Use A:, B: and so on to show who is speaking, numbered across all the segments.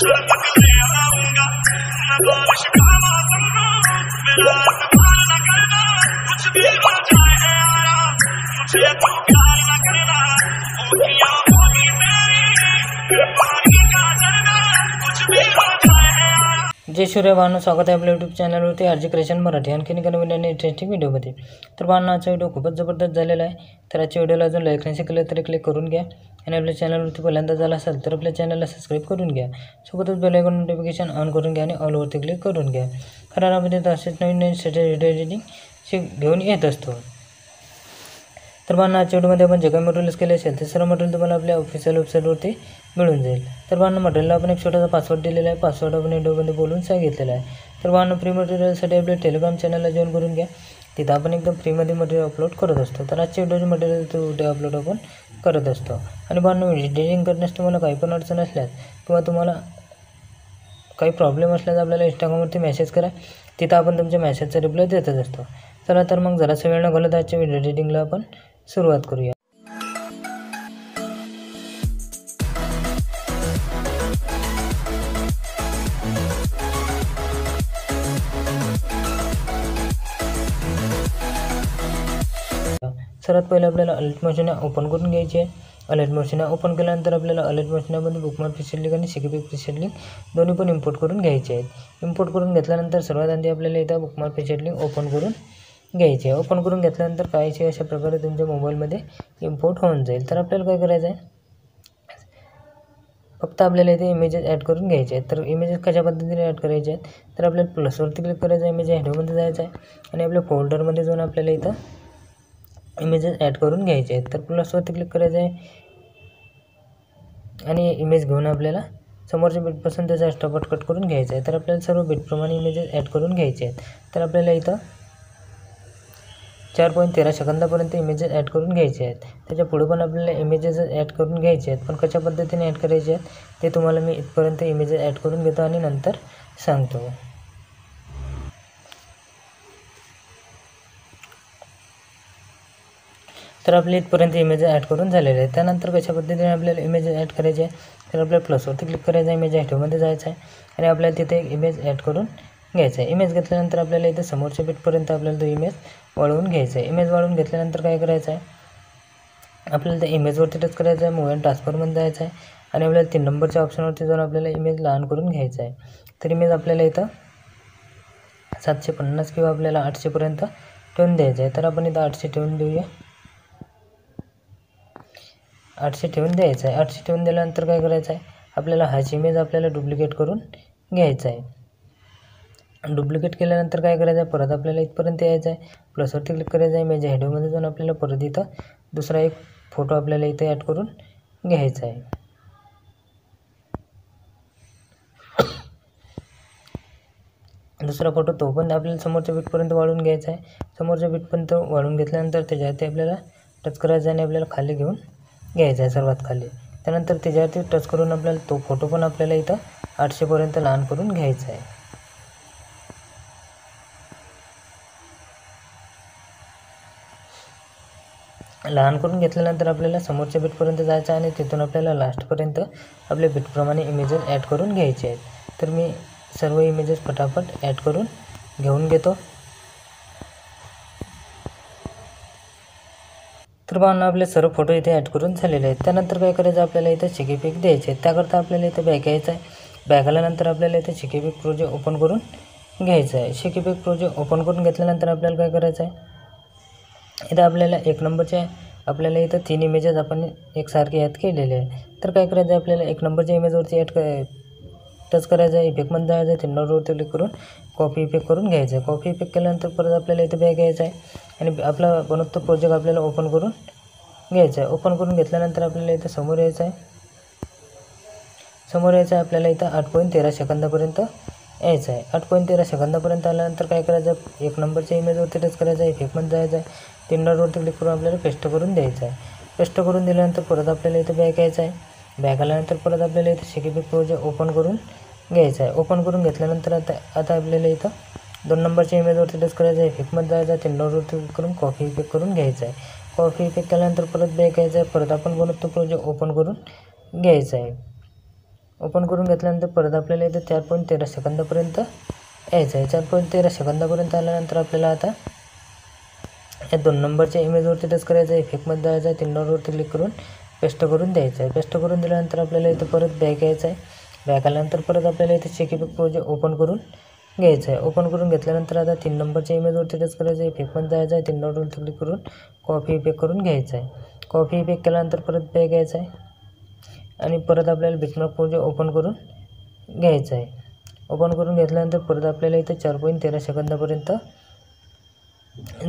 A: जय सूर्य भावांनो, स्वागत आहे आपल्या यूट्यूब चॅनलवरती आरजी क्रिएशन मराठी. आणखीन एका नवीन आणि इंटरेस्टिंग व्हिडिओमध्ये. तर भावांनो, आजचा व्हिडिओ खूपच जबरदस्त झालेला आहे. तर आजच्या व्हिडिओला अजून लाईक नाही केलं तरी क्लिक करून घ्या आणि आपल्या चॅनलवरती पहिल्यांदा झाला असेल तर आपल्या चॅनलला सबस्क्राईब करून घ्या. सोबतच बेल आयकॉन नोटिफिकेशन ऑन करून घ्या आणि ऑलवरती क्लिक करून घ्या. कारण आपण असेच नवीन नवीन व्हिडिओ एडिटिंग घेऊन येत असतो. तर भावांनो, आजच्या व्हिडिओमध्ये आपण जे काही मटेरियल्स केले असेल ते सर्व मटेरियल तुम्हाला आपल्या ऑफिशियल वेबसाईटवरती मिळून जाईल. तर भावांनो, मटेरियलला आपण एक छोटासा पासवर्ड दिलेला आहे. पासवर्ड आपण व्हिडिओमध्ये बोलून सांगितलेला आहे. तर भावांनो, फ्री मटेरियलसाठी आपल्या टेलिग्राम चॅनलला जॉईन करून घ्या. तिथं आपण एकदम फ्रीमध्ये मटेरियल अपलोड करत असतो. तर आजच्या व्हिडिओचे मटेरियल व्हिडिओ अपलोड आपण करत असतो. आणि भावांनो, एडिटिंग करण्यास तुम्हाला काही पण अडचण असल्यास किंवा तुम्हाला काही प्रॉब्लेम असल्यास आपल्याला इंस्टाग्रामवरती मेसेज करा. तिथं आपण तुमच्या मेसेजचा रिप्लाय देतच असतो. चला तर मग जरासा वेळ न घालवता आजच्या व्हिडिओ एडिटिंगला आपण सुरुवात करूया. सर्वात पहिले आपल्याला अलर्ट मशीन ओपन करून घ्यायची आहे. अलर्ट मशीन ओपन केल्यानंतर आपल्याला अलर्ट मशीनमध्ये बुकमार्क प्रीसेट लिंक आणि सीकेपी प्रीसेट लिंक दोन्ही पण इम्पोर्ट करून घ्यायचे आहेत. इम्पोर्ट करून घेतल्यानंतर सर्वात आधी आपल्याला इथं बुकमार्क प्रीसेट लिंक ओपन करून घ्यायचे आहे. ओपन करून घेतल्यानंतर काहीशी अशा प्रकारे तुमच्या मोबाईलमध्ये इम्पोर्ट होऊन जाईल. तर आपल्याला काय करायचं आहे, फक्त आपल्याला इथे इमेजेस ॲड करून घ्यायचे आहेत. तर इमेजेस कशा पद्धतीने ॲड करायचे आहेत, तर आपल्याला प्लसवरती क्लिक करायचं आहे, इमेज हेडोमध्ये जायचं आहे आणि आपल्या फोल्डरमध्ये जाऊन आपल्याला इथं इमेजेस ॲड करून घ्यायचे आहेत. तर प्लसवरती क्लिक करायचं आहे आणि इमेज घेऊन आपल्याला समोरच्या बीटपासून त्याचा स्टॉप कट करून घ्यायचा आहे. तर आपल्याला सर्व बीटप्रमाणे इमेजेस ॲड करून घ्यायचे आहेत. तर आपल्याला इथं 4.13 सेकंदापर्यंत इमेजेस ॲड करून घ्यायचे आहेत. त्याच्या पुढे पण आपल्याला इमेजेस ॲड करून घ्यायचे आहेत. पण कशा पद्धतीने ॲड करायचे आहेत ते तुम्हाला मी इथपर्यंत इमेजेस ॲड करून घेतो आणि नंतर सांगतो. तर आपले इथपर्यंत इमेज ॲड करून झालेले आहेत. त्यानंतर कशा पद्धतीने आपल्याला इमेज ॲड करायचे आहे, तर आपल्याला प्लसवरती क्लिक करायचं आहे, इमेज ॲडमध्ये जायचं आहे आणि आपल्याला तिथे एक इमेज ॲड करून घ्यायचं आहे. इमेज घेतल्यानंतर आपल्याला इथे समोरच्या बीटपर्यंत आपल्याला तो इमेज वाढवून घ्यायचा आहे. इमेज वाढवून घेतल्यानंतर काय करायचं आहे, आपल्याला त्या इमेजवरती टच करायचं आहे, मूव अँड ट्रान्सफरमध्ये जायचं आहे आणि आपल्याला 3 नंबरच्या ऑप्शनवरती जाऊन आपल्याला इमेज लहान करून घ्यायचं आहे. तर इमेज आपल्याला इथं 750 किंवा आपल्याला 800पर्यंत ठेवून द्यायचं आहे. तर आपण इथं 800 ठेवून देऊया. 800 ठेवून द्यायचं आहे. 800 ठेवून दिल्यानंतर काय करायचं आहे, आपल्याला हाच इमेज आपल्याला डुप्लिकेट करून घ्यायचा आहे. डुप्लिकेट केल्यानंतर काय करायचं आहे, परत आपल्याला इथपर्यंत यायचं आहे, प्लसवरती क्लिक करायचं आहे, इमेज हेडोमध्ये जाऊन आपल्याला परत इथं दुसरा एक फोटो आपल्याला इथे ॲड करून घ्यायचा आहे. दुसरा फोटो तो पण आपल्याला समोरच्या बीटपर्यंत वाढवून घ्यायचा आहे. समोरच्या बीटपर्यंत वाढवून घेतल्यानंतर त्याच्यावरती आपल्याला टच करायचं आणि आपल्याला खाली घेऊन घ्यायचा आहे सर्वात खाली. त्यानंतर त्याच्यावरती टच करून आपल्याला तो फोटो पण आपल्याला इथं 800पर्यंत लहान करून घ्यायचा आहे. लहान करून घेतल्यानंतर आपल्याला समोरच्या बीटपर्यंत जायचं आहे आणि तिथून आपल्याला लास्टपर्यंत आपल्या बीटप्रमाणे इमेजेस ॲड करून घ्यायचे आहेत. तर मी सर्व इमेजेस फटाफट ॲड करून घेऊन घेतो. तर भावांनो, आपले सर्व फोटो इथे ॲड करून झालेले आहेत. त्यानंतर काय करायचं, आपल्याला इथं शिकेपिक द्यायचे आहेत. त्याकरता आपल्याला इथं बॅक यायचं आहे. बॅक आल्यानंतर आपल्याला इथं शिकेपिक प्रोजेक्ट ओपन करून घ्यायचं आहे. शिकेपिक प्रोजेक्ट ओपन करून घेतल्यानंतर आपल्याला काय करायचं आहे, इथं आपल्याला 1 नंबरचे आपल्याला इथं 3 इमेजेस आपण एकसारखे ॲड केलेले आहे. तर काय करायचं आहे, आपल्याला 1 नंबरच्या इमेजवरती टच करायचं आहे, इफेक्टमध्ये जायचं आहे, 3 नंबरवरती क्लिक करून कॉपी इफेक्ट करून घ्यायचं आहे. कॉपी इफेक्ट केल्यानंतर परत आपल्याला इथं बॅक यायचं आहे आणि आपला बनवतो प्रोजेक्ट आपल्याला ओपन करून घ्यायचं आहे. ओपन करून घेतल्यानंतर आपल्याला इथं समोर यायचं आहे. आपल्याला इथं 8.13 सेकंदापर्यंत यायचं आहे. 8.13 सेकंदापर्यंत आल्यानंतर काय करायचं, 1 नंबरच्या इमेजवरती टच करायचं आहे, इफेक्टमध्ये जायचं आहे, 3 नंबरवरती क्लिक करून आपल्याला पेस्ट करून द्यायचं आहे. पेस्ट करून दिल्यानंतर परत आपल्याला इथं बॅक यायचं आहे. बॅक आल्यानंतर परत आपल्याला इथं शिकेपिक प्रोजेक्ट ओपन करून घ्यायचं आहे. ओपन करून घेतल्यानंतर आता आपल्याला इथं 2 नंबरच्या इमेजवरती टच करायचं आहे, इफेक्टमध्ये जायचं आहे, 3 नंबरवरती क्लिक करून कॉपी इफेक्ट करून घ्यायचं आहे. कॉपी इफेक्ट केल्यानंतर परत बॅक यायचं आहे. परत आपण बनवतो प्रोजेक्ट ओपन करून घ्यायचा आहे. ओपन करून घेतल्यानंतर परत आपल्याला इथं 4.13 सेकंदापर्यंत यायचं आहे. 4.13 सेकंदापर्यंत आल्यानंतर आपल्याला आता या 2 नंबरच्या इमेजवरती टच करायचं आहे. इफेक्टमध्ये जायचं आहे. 3 डॉटवरती क्लिक करून पेस्ट करून द्यायचं आहे. पेस्ट करून दिल्यानंतर आपल्याला इथं परत बॅक यायचं आहे. बॅक आल्यानंतर परत आपल्याला इथे चेक इफेक्ट प्रोजेक्ट ओपन करून घ्यायचं आहे. ओपन करून घेतल्यानंतर आता 3 नंबरच्या इमेजवरती टच करायचं आहे. इफेक्टमध्ये जायचं आहे. 3 डॉटवरती क्लिक करून कॉपी इफेक्ट करून घ्यायचं आहे. कॉपी इफेक्ट केल्यानंतर परत बॅक यायचं आहे आणि परत आपल्याला बिटमार्क प्रोजेक्ट ओपन करून घ्यायचं आहे. ओपन करून घेतल्यानंतर परत आपल्याला इथं 4.13 सेकंदापर्यंत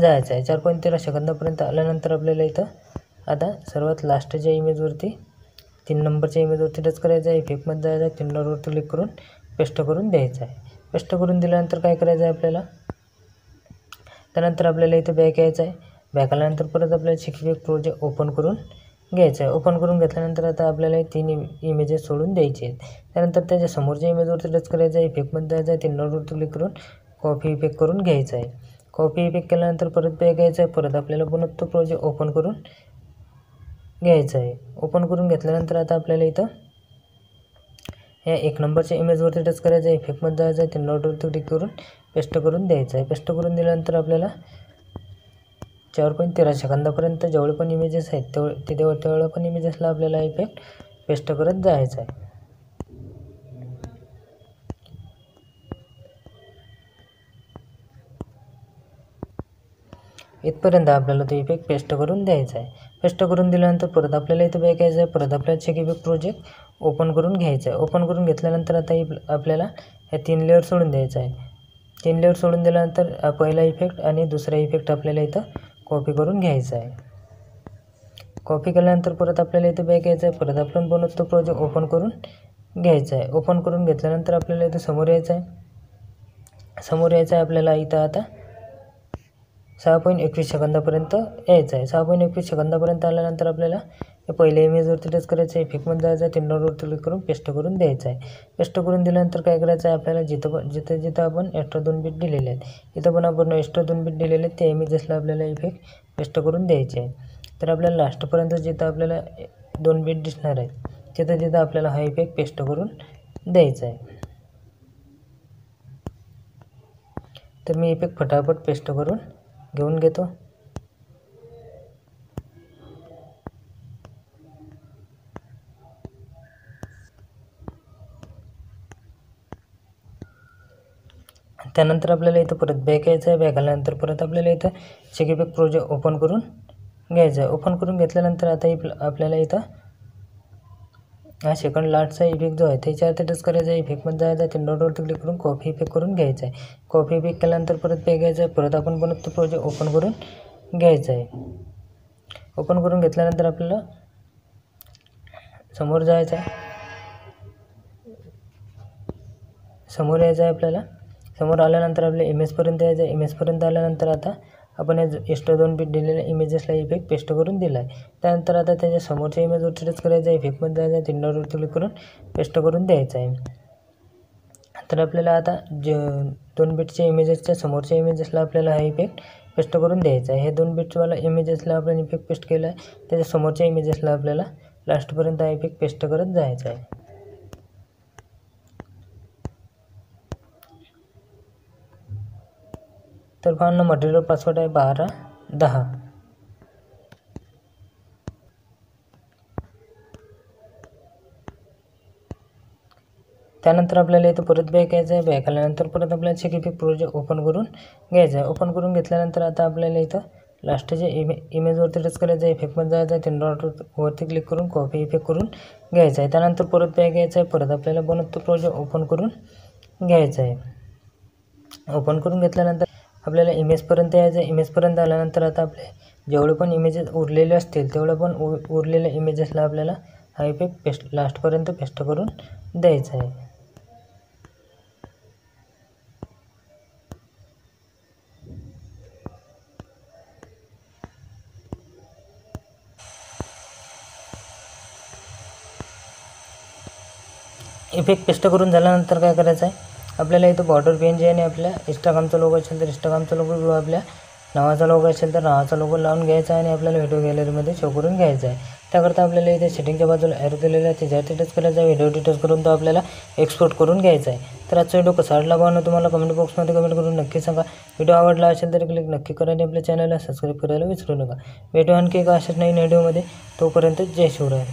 A: जायचं आहे. 4.13 सेकंदापर्यंत आल्यानंतर आपल्याला इथं आता सर्वात लास्टच्या इमेजवरती 3 नंबरच्या इमेजवरती टच करायचं आहे. इफेक्टमध्ये जायचं आहे. 3 डॉटवरती क्लिक करून पेस्ट करून द्यायचं आहे. पेस्ट करून दिल्यानंतर काय करायचं आहे आपल्याला, त्यानंतर आपल्याला इथं बॅक यायचं आहे. बॅक आल्यानंतर परत आपल्याला चेक इफेक्ट प्रोजेक्ट ओपन करून घ्यायचं आहे. ओपन करून घेतल्यानंतर आता आपल्याला 3 इमेजेस सोडून द्यायचे आहेत. त्यानंतर त्याच्या समोरच्या इमेजवरती टच करायचं आहे. इफेक्टमध्ये जायचं आहे. 3 डॉटवरती क्लिक करून कॉपी इफेक्ट करून घ्यायचं आहे. कॉपी इफेक्ट केल्यानंतर परत बॅक यायचं आहे. परत आपल्याला पुन्हा तो प्रोजेक्ट ओपन करून घ्यायचं आहे. ओपन करून घेतल्यानंतर आता आपल्याला इथं या 1 नंबरच्या इमेजवरती टच करायचं आहे. इफेक्टमध्ये जायचं आहे. 3 डॉटवरती क्लिक करून पेस्ट करून द्यायचं आहे. पेस्ट करून दिल्यानंतर आपल्याला 4.13 सेकंदापर्यंत जेवढे पण इमेजेस आहेत तेवढ्या पण इमेजेसला आपल्याला इफेक्ट पेस्ट करत जायचं आहे. इथपर्यंत आपल्याला तो इफेक्ट पेस्ट करून द्यायचा आहे. पेस्ट करून दिल्यानंतर परत आपल्याला इथं बॅक यायचं आहे. परत आपल्याला चेक इफेक्ट प्रोजेक्ट ओपन करून घ्यायचं आहे. ओपन करून घेतल्यानंतर आता आपल्याला या 3 लेअर सोडून द्यायचं आहे. 3 लेअर सोडून दिल्यानंतर पहिला इफेक्ट आणि दुसरा इफेक्ट आपल्याला इथं कॉपी करून घ्यायचा आहे. कॉपी केल्यानंतर परत आपल्याला इथं बॅक यायचं आहे. परत आपण बनवतो तो प्रोजेक्ट ओपन करून घ्यायचा आहे. ओपन करून घेतल्यानंतर आपल्याला इथं समोर यायचं आहे. समोर यायचं आहे आपल्याला इथं आता 6.21 सेकंदापर्यंत यायचं आहे. 6.21 सेकंदापर्यंत आल्यानंतर आपल्याला पहिल्या इमेजवरती टच करायचं आहे. इफेक्टमध्ये जायचं आहे. 3 डॉटवरती क्लिक करून पेस्ट करून द्यायचं आहे. पेस्ट करून दिल्यानंतर काय करायचं आहे आपल्याला जिथं आपण एक्स्ट्रा 2 बिट दिलेले आहेत, इथं पण आपण एक्स्ट्रा 2 बिट दिलेले आहेत त्या इमेजेसला आपल्याला इफेक्ट पेस्ट करून द्यायचे आहे. तर आपल्याला लास्टपर्यंत जिथं आपल्याला 2 बिट दिसणार आहेत तिथं आपल्याला हा इफेक्ट पेस्ट करून द्यायचा आहे. तर मी इफेक्ट फटाफट पेस्ट करून घेऊन घेतो. त्यानंतर आपल्याला इथं परत बॅक यायचं आहे. बॅक आल्यानंतर परत आपल्याला इथं चेक इफेक्ट प्रोजेक्ट ओपन करून घ्यायचं आहे. ओपन करून घेतल्यानंतर आता आपल्याला इथं हा सेकंड लास्टचा इफेक्ट जो आहे त्याच्यावरती टच करायचा आहे. इफेक्टमध्ये जायचं आहे. 3 डॉटवरती क्लिक करून कॉपी इफेक्ट करून घ्यायचा आहे. कॉपी इफेक्ट केल्यानंतर परत बॅक यायचं आहे. परत आपण बनवतो प्रोजेक्ट ओपन करून घ्यायचं आहे. ओपन करून घेतल्यानंतर आपल्याला समोर जायचं आहे. समोर यायचं आहे आपल्याला. समोर आल्यानंतर आपल्या इमेजपर्यंत यायचं आहे. इमेजपर्यंत आल्यानंतर आता आपण एक्स्ट्रा 2 बिट दिलेल्या इमेजेसला इफेक्ट पेस्ट करून दिला आहे. त्यानंतर आता त्याच्या समोरच्या इमेजवरती टच करायचं आहे. इफेक्टमध्ये जायचं आहे. 3 डॉटवरती क्लिक करून पेस्ट करून द्यायचं आहे. तर आपल्याला आता 2 बिटच्या इमेजेसच्या समोरच्या इमेजेसला आपल्याला हा इफेक्ट पेस्ट करून द्यायचा आहे. हे 2 बिटवाला इमेजेसला आपण इफेक्ट पेस्ट केला आहे. त्याच्या समोरच्या इमेजेसला आपल्याला लास्टपर्यंत हा इफेक्ट पेस्ट करत जायचा आहे. तर पाहणं मटेरियल पासवर्ड आहे 1210. त्यानंतर आपल्याला इथं परत बॅक यायचं आहे. बॅक आल्यानंतर परत आपल्याला चेक इफेक्ट प्रोजेक्ट ओपन करून घ्यायचं आहे. ओपन करून घेतल्यानंतर आता आपल्याला इथं लास्टच्या इमेजवरती टच करायचं आहे. इफेक्टमध्ये जायचं आहे. 3 डॉटवरती क्लिक करून कॉपी इफेक्ट करून घ्यायचं आहे. त्यानंतर परत बॅक यायचं आहे. परत आपल्याला बनवतो प्रोजेक्ट ओपन करून घ्यायचं आहे. ओपन करून घेतल्यानंतर आपल्याला इमेजपर्यंत यायचं आहे. इमेजपर्यंत आल्यानंतर आता आपले जेवढे पण इमेजेस उरलेले असतील तेवढे पण उरलेल्या इमेजेसला आपल्याला हा इफेक्ट लास्टपर्यंत पेस्ट करून द्यायचा आहे. इफेक्ट पेस्ट करून झाल्यानंतर काय करायचं आहे आपल्याला इथं बॉर्डर पेन जे आहे आपल्या इंस्टाग्रामचा लोगो असेल तर इंस्टाग्रामचा लोगो आपल्या नावाचा लोगो असेल तर नावाचा लोगो लावून घ्यायचा आणि आपल्याला व्हिडिओ गॅलरीमध्ये शो करून घ्यायचा आहे। त्याकरता आपल्याला इथे सेटिंगच्या बाजूला ॲरो दिलेला आहे, त्याच्यावरती टच करायचा आहे। व्हिडिओ टच करून तो आपल्याला एक्सपोर्ट करून घ्यायचा आहे। तर आजचा व्हिडिओ कसा वाटला पाहणं तुम्हाला कमेंट बॉक्समध्ये कमेंट करून नक्की सांगा। व्हिडिओ आवडला असेल तर क्लिक नक्की करा आणि आपल्या चॅनलला सबस्क्राईब करायला विसरू नका। भेटू आणखी एका अशाच नवीन व्हिडिओमध्ये, तोपर्यंत जय शिवराय।